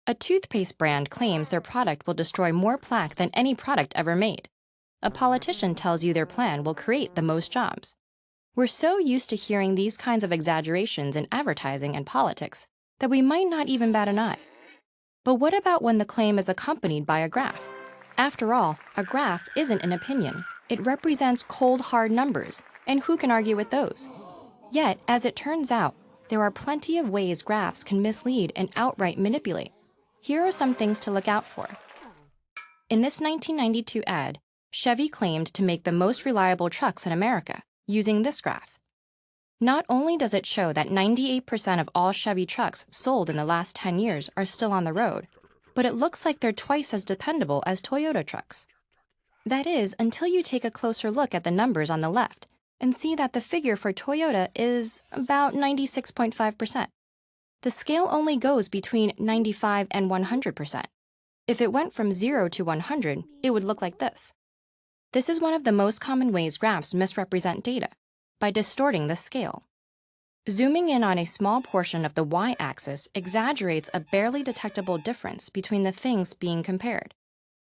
A toothpaste brand claims their product will destroy more plaque than any product ever made. A politician tells you their plan will create the most jobs. We're so used to hearing these kinds of exaggerations in advertising and politics that we might not even bat an eye. But what about when the claim is accompanied by a graph? After all, a graph isn't an opinion. It represents cold, hard numbers, and who can argue with those? Yet, as it turns out, there are plenty of ways graphs can mislead and outright manipulate. Here are some things to look out for. In this 1992 ad, Chevy claimed to make the most reliable trucks in America using this graph. Not only does it show that 98% of all Chevy trucks sold in the last 10 years are still on the road, but it looks like they're twice as dependable as Toyota trucks. That is, until you take a closer look at the numbers on the left and see that the figure for Toyota is about 96.5%. The scale only goes between 95 and 100%. If it went from 0 to 100, it would look like this. This is one of the most common ways graphs misrepresent data, by distorting the scale. Zooming in on a small portion of the y-axis exaggerates a barely detectable difference between the things being compared.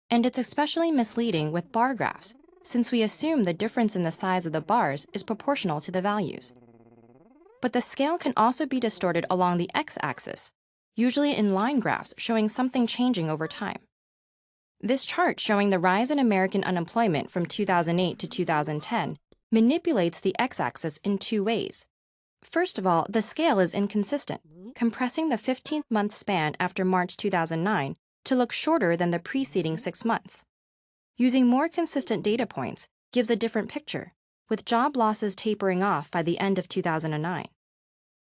And it's especially misleading with bar graphs, since we assume the difference in the size of the bars is proportional to the values. But the scale can also be distorted along the x-axis, usually in line graphs showing something changing over time. This chart showing the rise in American unemployment from 2008 to 2010 manipulates the x-axis in two ways. First of all, the scale is inconsistent, compressing the 15th-month span after March 2009 to look shorter than the preceding 6 months. Using more consistent data points gives a different picture, with job losses tapering off by the end of 2009.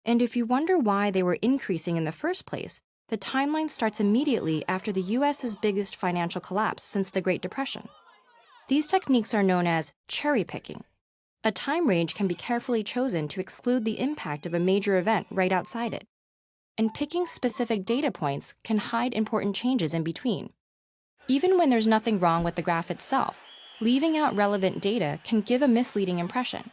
And if you wonder why they were increasing in the first place, the timeline starts immediately after the U.S.'s biggest financial collapse since the Great Depression. These techniques are known as cherry picking. A time range can be carefully chosen to exclude the impact of a major event right outside it. And picking specific data points can hide important changes in between. Even when there's nothing wrong with the graph itself, leaving out relevant data can give a misleading impression.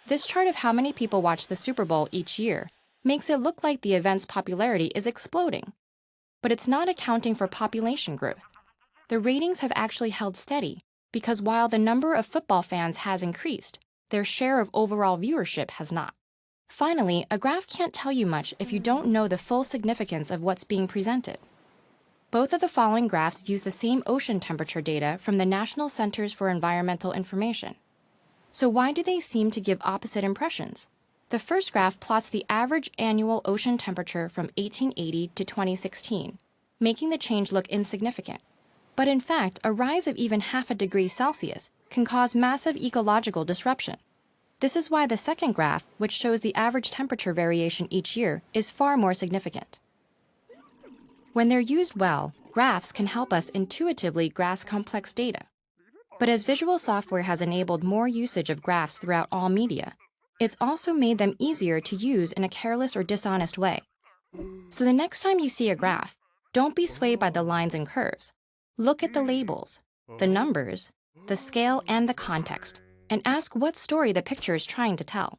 This chart of how many people watch the Super Bowl each year makes it look like the event's popularity is exploding. But it's not accounting for population growth. The ratings have actually held steady because while the number of football fans has increased, their share of overall viewership has not. Finally, a graph can't tell you much if you don't know the full significance of what's being presented. Both of the following graphs use the same ocean temperature data from the National Centers for Environmental Information. So why do they seem to give opposite impressions? The first graph plots the average annual ocean temperature from 1880 to 2016, making the change look insignificant. But in fact, a rise of even half a degree Celsius can cause massive ecological disruption. This is why the second graph, which shows the average temperature variation each year, is far more significant. When they're used well, graphs can help us intuitively grasp complex data. But as visual software has enabled more usage of graphs throughout all media, it's also made them easier to use in a careless or dishonest way. So the next time you see a graph, don't be swayed by the lines and curves. Look at the labels, the numbers, the scale, and the context, and ask what story the picture is trying to tell.